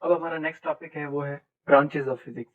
अब हमारा next topic है वो है ब्रांचेस ऑफ फिजिक्स।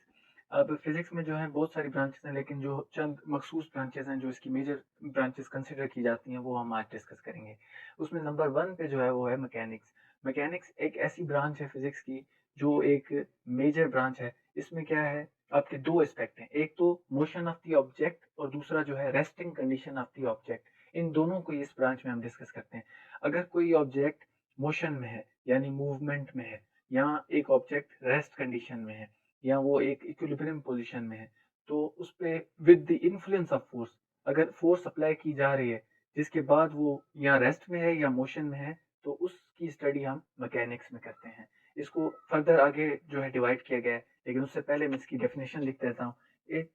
अब फिजिक्स में जो है बहुत सारी ब्रांचेस हैं, लेकिन जो चंद मखसूस ब्रांचेस हैं जो इसकी मेजर ब्रांचेस कंसिडर की जाती हैं वो हम आज डिस्कस करेंगे। उसमें नंबर 1 पे जो है वो है मैकेनिक्स। मैकेनिक्स एक ऐसी ब्रांच है फिजिक्स की जो एक मेजर ब्रांच है। इसमें क्या है, आपके दो एस्पेक्ट हैं, एक तो मोशन ऑफ द ऑब्जेक्ट और दूसरा जो है resting condition of the object. इन दोनों को इस ब्रांच में हम डिस्कस करते हैं। अगर कोई ऑब्जेक्ट मोशन में है यानी मूवमेंट में है, या एक ऑब्जेक्ट रेस्ट कंडीशन में है, या वो एक इक्विलिब्रियम पोजीशन में है, तो उस पे with the influence of force, अगर फोर्स अप्लाई की जा रही है जिसके बाद वो या रेस्ट में है या मोशन में है, तो उसकी स्टडी हम मैकेनिक्स में करते हैं। इसको फर्दर आगे जो है डिवाइड किया गया है, लेकिन उससे पहले मैं इसकी डेफिनेशन लिख देता हूँ। It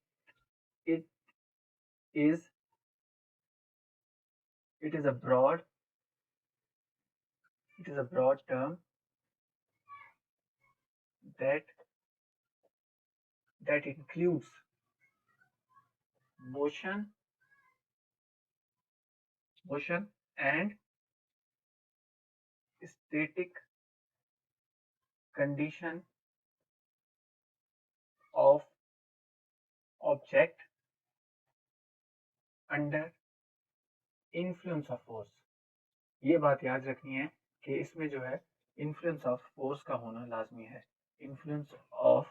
it is it is a broad it is a broad term that that includes motion and static condition of object under influence of force। ये बात याद रखनी है कि इसमें जो है इन्फ्लुएंस ऑफ फोर्स का होना लाजमी है। इन्फ्लुएंस ऑफ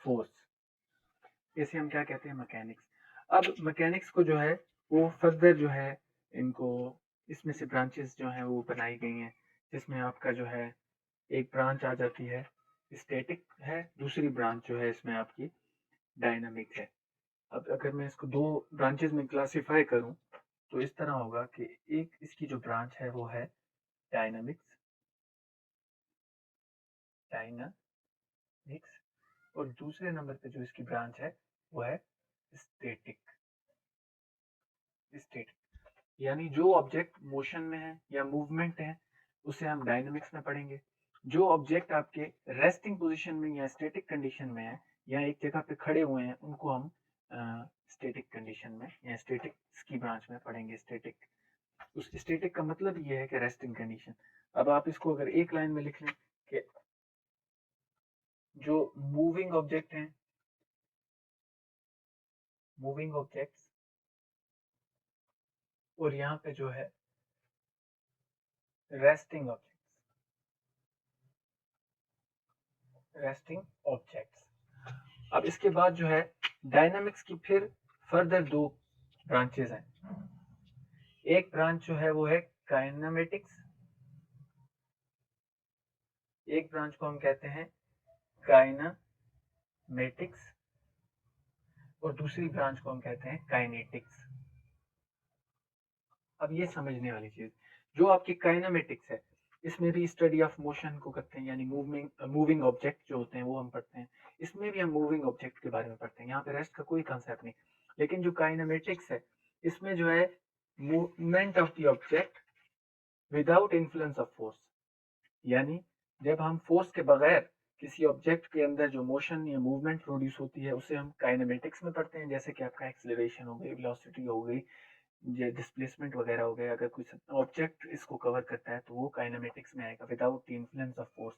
फोर्स, इसे हम क्या कहते हैं, मैकेनिक्स। अब मैकेनिक्स को जो है वो फर्दर जो है इनको इसमें से ब्रांचेस जो हैं वो बनाई गई हैं, जिसमें आपका जो है एक ब्रांच आ जाती है स्टैटिक है, दूसरी ब्रांच जो है इसमें आपकी डायनामिक है। अब अगर मैं इसको दो ब्रांचेस में क्लासिफाई करूं तो इस तरह होगा कि एक इसकी जो ब्रांच है वो है डायनामिक्स डायनामिक्स और दूसरे नंबर पे जो इसकी ब्रांच है वो है स्टैटिक स्टैटिक। यानी जो ऑब्जेक्ट मोशन में है या मूवमेंट है उसे हम डायनामिक्स में पढ़ेंगे। जो ऑब्जेक्ट आपके रेस्टिंग पोजीशन में या स्टैटिक कंडीशन में है या एक जगह पे खड़े हुए हैं, उनको हम स्टैटिक कंडीशन में या स्टैटिक्स की ब्रांच में पढ़ेंगे। स्टैटिक, उस स्टैटिक का मतलब ये है कि रेस्टिंग कंडीशन। अब आप इसको अगर एक लाइन में लिख लें कि जो मूविंग ऑब्जेक्ट हैं, मूविंग ऑब्जेक्ट्स, और यहाँ पे जो है रेस्टिंग ऑब्जेक्ट्स, रेस्टिंग ऑब्जेक्ट्स। अब इसके बाद जो है डायनामिक्स की फिर फर्दर दो ब्रांचेस हैं। एक ब्रांच जो है वो है काइनेमेटिक्स, एक ब्रांच को हम कहते हैं काइनेमेटिक्स और दूसरी ब्रांच को हम कहते हैं काइनेटिक्स। अब ये समझने वाली चीज, जो आपकी काइनेमेटिक्स है इसमें भी स्टडी ऑफ मोशन को करते हैं, यानी मूविंग ऑब्जेक्ट जो होते हैं वो हम पढ़ते हैं। इसमें भी हम मूविंग ऑब्जेक्ट के बारे में पढ़ते हैं, यहाँ पे रेस्ट का कोई कंसेप्ट नहीं। लेकिन जो काइनेमेटिक्स है इसमें जो है movement of the object without influence of force, यानी जब हम फोर्स के बगैर किसी ऑब्जेक्ट के अंदर जो मोशन या मूवमेंट प्रोड्यूस होती है उसे हम काइनेमेटिक्स में पढ़ते हैं। जैसे कि आपका एक्सेलरेशन हो गई, वेलोसिटी हो गई, ये डिस्प्लेसमेंट वगैरह हो गया। अगर कुछ ऑब्जेक्ट इसको कवर करता है तो वो काइनेमेटिक्स में आएगा, without the influence of force.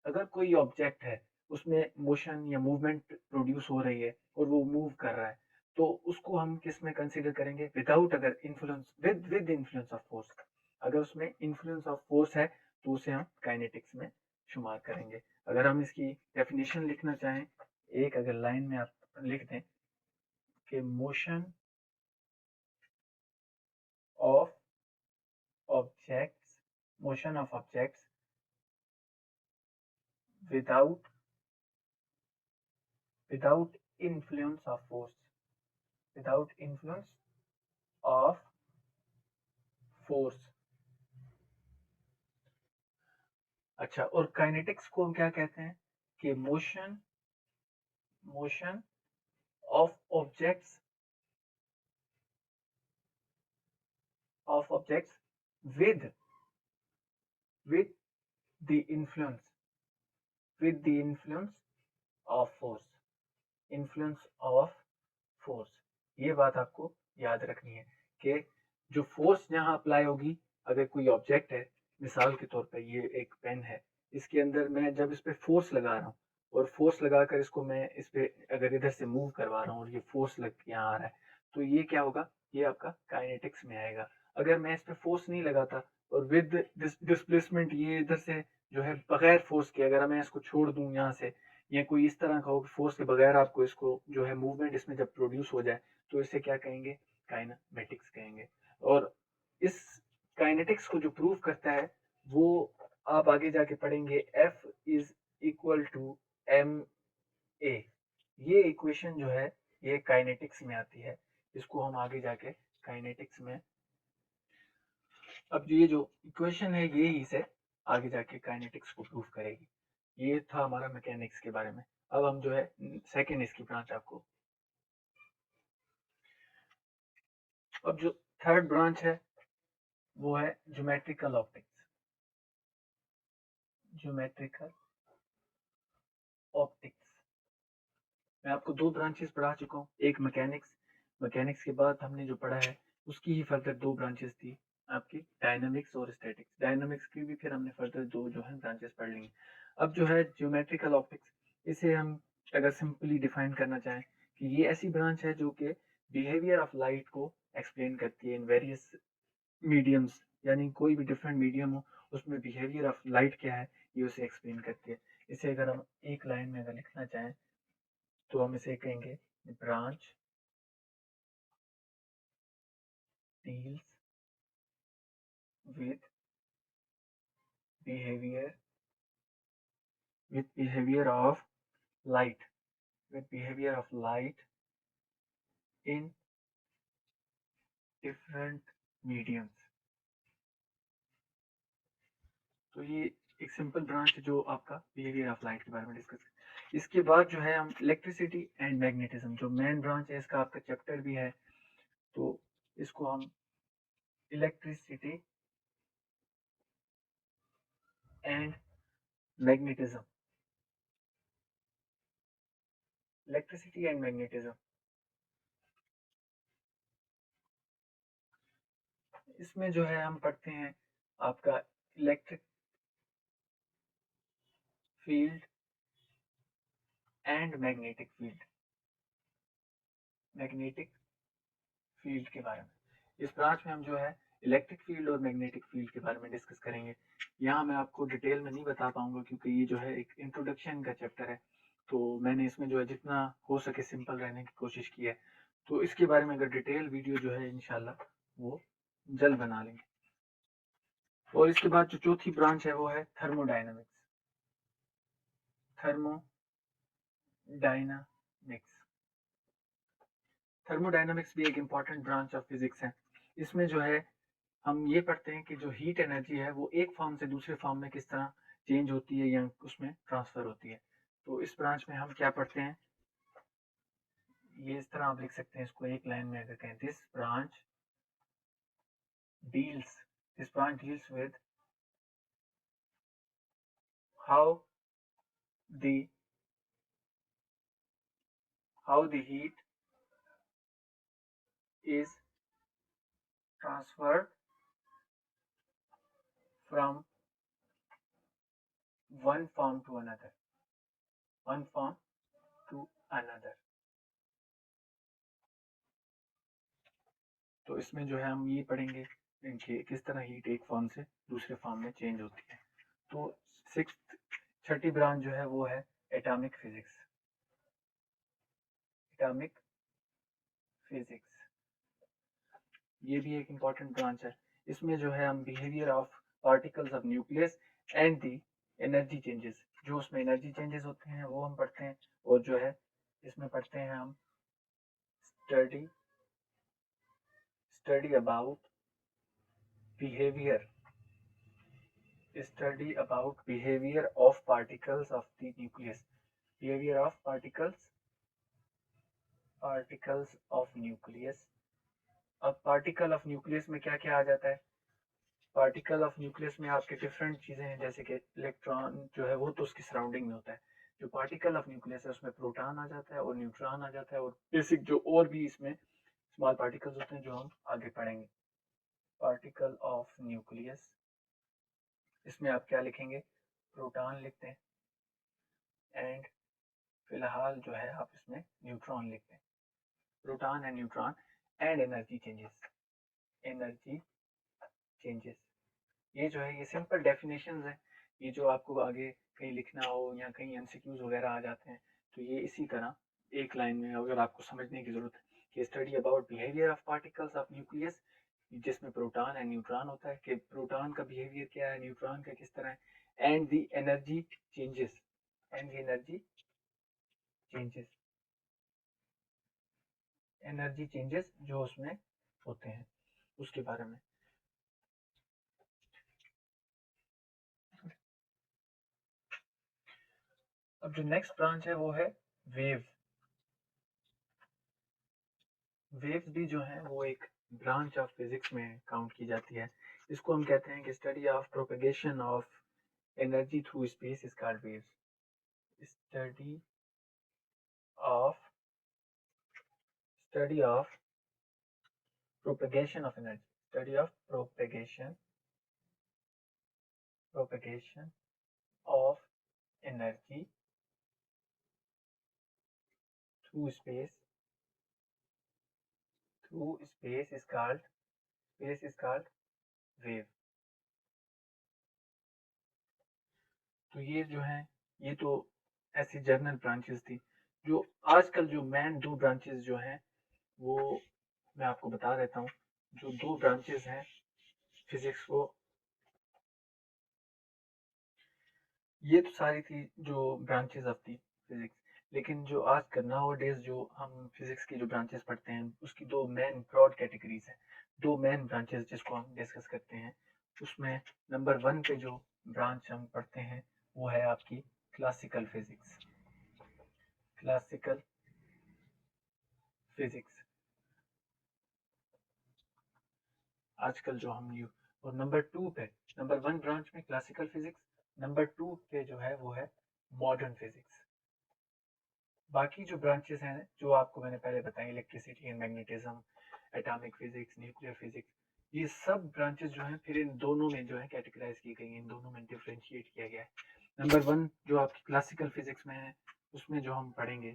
अगर कोई ऑब्जेक्ट है उसमें मोशन या मूवमेंट प्रोड्यूस हो रही है और वो मूव कर रहा है, तो उसको हम किस में कंसीडर करेंगे, विदाउट, अगर influence with influence of force. अगर उसमें इन्फ्लुएंस ऑफ फोर्स है तो उसे हम काइनेटिक्स में शुमार करेंगे। अगर हम इसकी डेफिनेशन लिखना चाहें, एक अगर लाइन में आप लिख दें कि motion of objects motion of objects without influence of force, without influence of force। अच्छा, और काइनेटिक्स को हम क्या कहते हैं कि motion of objects with with the influence of force, influence of force। ये बात आपको याद रखनी है कि जो फोर्स यहाँ अप्लाई होगी, अगर कोई ऑब्जेक्ट है, मिसाल के तौर पर ये एक पेन है, इसके अंदर मैं जब इस पे फोर्स लगा रहा हूँ और फोर्स लगाकर इसको मैं इस पे अगर इधर से मूव करवा रहा हूँ और ये फोर्स लग के यहाँ आ रहा है, तो ये क्या होगा, ये आपका काइनेटिक्स में आएगा। अगर मैं इस पे फोर्स नहीं लगाता और विद डिस्प्लेसमेंट ये इधर से जो है बगैर फोर्स के अगर मैं इसको छोड़ दूं यहाँ से, या कोई इस तरह का हो फोर्स के बगैर आपको इसको जो है मूवमेंट इसमें जब प्रोड्यूस हो जाए, तो इसे क्या कहेंगे, काइनेमेटिक्स कहेंगे। और इस काइनेटिक्स को जो प्रूव करता है वो आप आगे जाके पढ़ेंगे, F is equal to M A. ये इक्वेशन जो है ये काइनेटिक्स में आती है, इसको हम आगे जाके काइनेटिक्स में, अब ये जो इक्वेशन है ये ही से आगे जाके काइनेटिक्स को प्रूव करेगी। ये था हमारा मैकेनिक्स के बारे में। अब हम जो है सेकेंड इसकी ब्रांच आपको, अब जो थर्ड ब्रांच है वो है ज्योमेट्रिकल ऑप्टिक्स। ज्योमेट्रिकल ऑप्टिक्स मैं आपको दो ब्रांचेस पढ़ा चुका हूँ, एक मैकेनिक्स, मैकेनिक्स के बाद हमने जो पढ़ा है उसकी ही फर्दर दो ब्रांचेस थी आपकी डायनामिक्स और स्टैटिक्स। डायनामिक्स की भी फिर हमने फर्दर दो जो है ब्रांचेस पढ़ ली। अब जो है ज्योमेट्रिकल ऑप्टिक्स, इसे हम अगर सिंपली डिफाइन करना चाहें कि ये ऐसी ब्रांच है जो कि बिहेवियर ऑफ लाइट को एक्सप्लेन करती है इन वेरियस मीडियम्स, यानी कोई भी डिफरेंट मीडियम हो उसमें बिहेवियर ऑफ लाइट क्या है ये उसे एक्सप्लेन करती है। इसे अगर हम एक लाइन में अगर लिखना चाहें तो हम इसे कहेंगे branch deals with behaviour of light, with behavior of light in different mediums। तो ये एक सिंपल ब्रांच है जो आपका बिहेवियर ऑफ लाइट के बारे में डिस्कस कर। इसके बाद जो है हम इलेक्ट्रिसिटी एंड मैग्नेटिज्म, जो मेन ब्रांच है इसका आपका चैप्टर भी है, तो इसको हम electricity and magnetism, electricity and magnetism, इसमें जो है हम पढ़ते हैं आपका electric field and magnetic field, magnetic field के बारे में। इस ब्रांच में हम जो है इलेक्ट्रिक फील्ड और मैग्नेटिक फील्ड के बारे में डिस्कस करेंगे। यहाँ मैं आपको डिटेल में नहीं बता पाऊंगा क्योंकि ये जो है एक इंट्रोडक्शन का चैप्टर है, तो मैंने इसमें जो है जितना हो सके सिंपल रहने की कोशिश की है। तो इसके बारे में अगर डिटेल वीडियो जो है इंशाल्लाह वो जल्द बना लेंगे। और इसके बाद जो चौथी ब्रांच है वो है थर्मोडायनामिक्स। थर्मोडायनामिक्स, थर्मोडायनामिक्स भी एक इम्पॉर्टेंट ब्रांच ऑफ फिजिक्स है। इसमें जो है हम ये पढ़ते हैं कि जो हीट एनर्जी है वो एक फॉर्म से दूसरे फॉर्म में किस तरह चेंज होती है या उसमें ट्रांसफर होती है। तो इस ब्रांच में हम क्या पढ़ते हैं, ये इस तरह आप लिख सकते हैं इसको एक लाइन में अगर कहें, deals this branch deals with how the heat is transferred from one form to another, one form to another। तो इसमें जो है हम ये पढ़ेंगे कि किस तरह हीट एक फॉर्म से दूसरे फॉर्म में चेंज होती है। तो सिक्स्थ छठी ब्रांच जो है वो है एटॉमिक फिजिक्स। एटॉमिक फिजिक्स ये भी एक इम्पॉर्टेंट ब्रांच है। इसमें जो है हम behaviour of particles of nucleus and the energy changes, जो उसमें एनर्जी चेंजेस होते हैं वो हम पढ़ते हैं। और जो है इसमें पढ़ते हैं हम study about behaviour, study about behavior of particles of the nucleus, behavior of particles of nucleus। अब पार्टिकल ऑफ न्यूक्लियस में क्या क्या आ जाता है, पार्टिकल ऑफ न्यूक्लियस में आपके डिफरेंट चीजें हैं, जैसे कि इलेक्ट्रॉन जो है वो तो उसकी सराउंडिंग में होता है। जो पार्टिकल ऑफ न्यूक्लियस है उसमें प्रोटॉन आ जाता है और न्यूट्रॉन आ जाता है, और बेसिक जो और भी इसमें स्मॉल पार्टिकल्स होते हैं जो हम आगे पढ़ेंगे। पार्टिकल ऑफ न्यूक्लियस, इसमें आप क्या लिखेंगे, प्रोटॉन लिखते हैं, एंड फिलहाल जो है आप इसमें न्यूट्रॉन लिखते हैं। Proton and neutron and energy changes, energy changes, ये जो है ये सिंपल डेफिनेशंस है। ये जो आपको आगे कहीं लिखना हो या कहीं एमसीक्यूज वगैरह आ जाते हैं तो ये इसी तरह एक लाइन में अगर आपको समझने की जरूरत है कि study about behaviour of particles of nucleus, जिसमें प्रोटॉन एंड न्यूट्रॉन होता है, कि प्रोटॉन का बिहेवियर क्या है, न्यूट्रॉन का किस तरह है, and the energy changes, and the energy changes, energy changes जो उसमें होते हैं उसके बारे में। अब जो नेक्स्ट ब्रांच है वो है वेव। वेव्स भी जो है वो एक ब्रांच ऑफ फिजिक्स में काउंट की जाती है। इसको हम कहते हैं कि study of propagation of energy through space is called waves. Study of propagation of energy, study of propagation of energy through space is called wave। तो ये जो है ये तो ऐसी जर्नल ब्रांचेस थी। जो आजकल जो मेन दो ब्रांचेस जो हैं वो मैं आपको बता देता हूँ। जो दो ब्रांचेस हैं फिजिक्स को, ये तो सारी थी जो ब्रांचेस ऑफ थी फिजिक्स, लेकिन जो आज का नाउ डेज जो हम फिजिक्स की जो ब्रांचेस पढ़ते हैं उसकी दो मेन ब्रॉड कैटेगरीज हैं, दो मेन ब्रांचेस जिसको हम डिस्कस करते हैं। उसमें नंबर 1 पे जो ब्रांच हम पढ़ते हैं वो है आपकी क्लासिकल फिजिक्स, क्लासिकल फिजिक्स आजकल जो हम यू। और नंबर 2 पे, नंबर 1 ब्रांच में क्लासिकल फिजिक्स, नंबर 2 पे जो है वो है मॉडर्न फिजिक्स। बाकी जो ब्रांचेस हैं जो आपको मैंने पहले बताई, electricity and magnetism, atomic physics, nuclear physics, ये सब ब्रांचेस जो हैं फिर इन दोनों में जो है कैटेगराइज की गई हैं, इन दोनों में डिफ्रेंशिएट किया गया है। नंबर 1 जो आपकी क्लासिकल फिजिक्स में है उसमें जो हम पढ़ेंगे,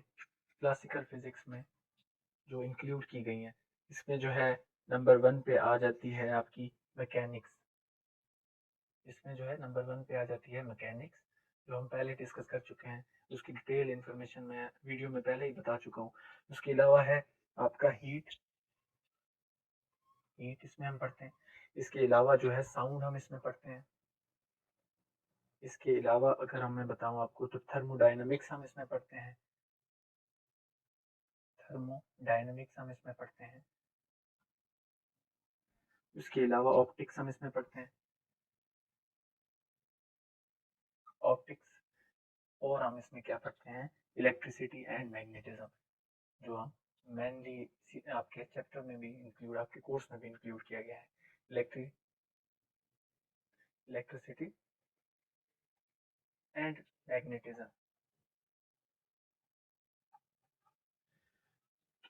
क्लासिकल फिजिक्स में जो इंक्लूड की गई हैं इसमें जो है नंबर 1 पे आ जाती है आपकी मैकेनिक्स। इसमें जो है नंबर 1 पे आ जाती है मैकेनिक्स, जो हम पहले डिस्कस कर चुके हैं। उसकी डिटेल इन्फॉर्मेशन मैं वीडियो में पहले ही बता चुका हूँ। उसके अलावा है आपका हीट इसमें हम पढ़ते हैं। इसके अलावा जो है साउंड हम इसमें पढ़ते हैं। इसके अलावा अगर मैं बताऊँ आपको तो थर्मोडायनामिक्स हम इसमें पढ़ते हैं, थर्मोडायनामिक्स हम इसमें पढ़ते हैं। उसके अलावा ऑप्टिक्स हम इसमें पढ़ते हैं, ऑप्टिक्स। और हम इसमें क्या पढ़ते हैं, इलेक्ट्रिसिटी एंड मैग्नेटिज्म, जो हम मेनली आपके चैप्टर में भी इंक्लूड, आपके कोर्स में भी इंक्लूड किया गया है। Electricity and magnetism.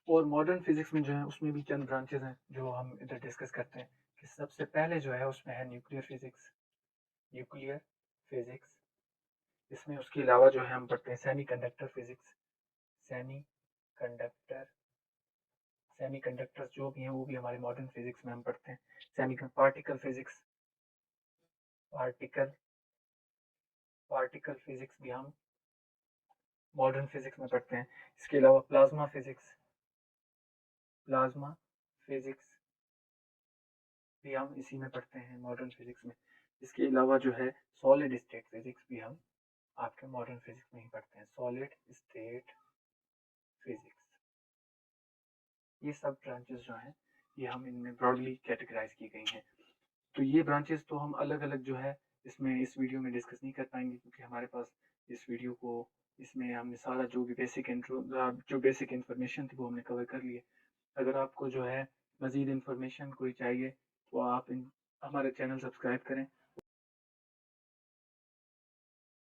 और मॉडर्न फिजिक्स में जो है उसमें भी चंद ब्रांचेस हैं जो हम इधर डिस्कस करते हैं। कि सबसे पहले जो है उसमें है न्यूक्लियर फिजिक्स, न्यूक्लियर फिजिक्स। इसमें उसके अलावा जो है हम पढ़ते हैं सेमीकंडक्टर फिजिक्स, सेमीकंडक्टर सेमीकंडक्टर्स जो भी हैं वो भी हमारे मॉडर्न फिजिक्स में हम पढ़ते हैं। Particle physics, particle particle physics भी हम मॉडर्न फिजिक्स में पढ़ते हैं। इसके अलावा प्लाज्मा फिजिक्स, प्लाज्मा फिजिक्स भी हम इसी में पढ़ते हैं मॉडर्न फिजिक्स में। इसके अलावा जो है सॉलिड स्टेट फिजिक्स भी हम आपके मॉडर्न फिजिक्स में ही पढ़ते हैं, सॉलिड स्टेट फिजिक्स। ये सब ब्रांचेस जो हैं ये हम इनमें ब्रॉडली कैटेगराइज की गई हैं। तो ये ब्रांचेस तो हम अलग अलग जो है इसमें इस वीडियो में डिस्कस नहीं कर पाएंगे, क्योंकि हमारे पास इस वीडियो को इसमें हमने सारा जो भी बेसिक इन्फॉर्मेशन थी वो हमने कवर कर लिए। अगर आपको जो है मज़ीद इन्फॉर्मेशन कोई चाहिए तो आप हमारे चैनल सब्सक्राइब करें।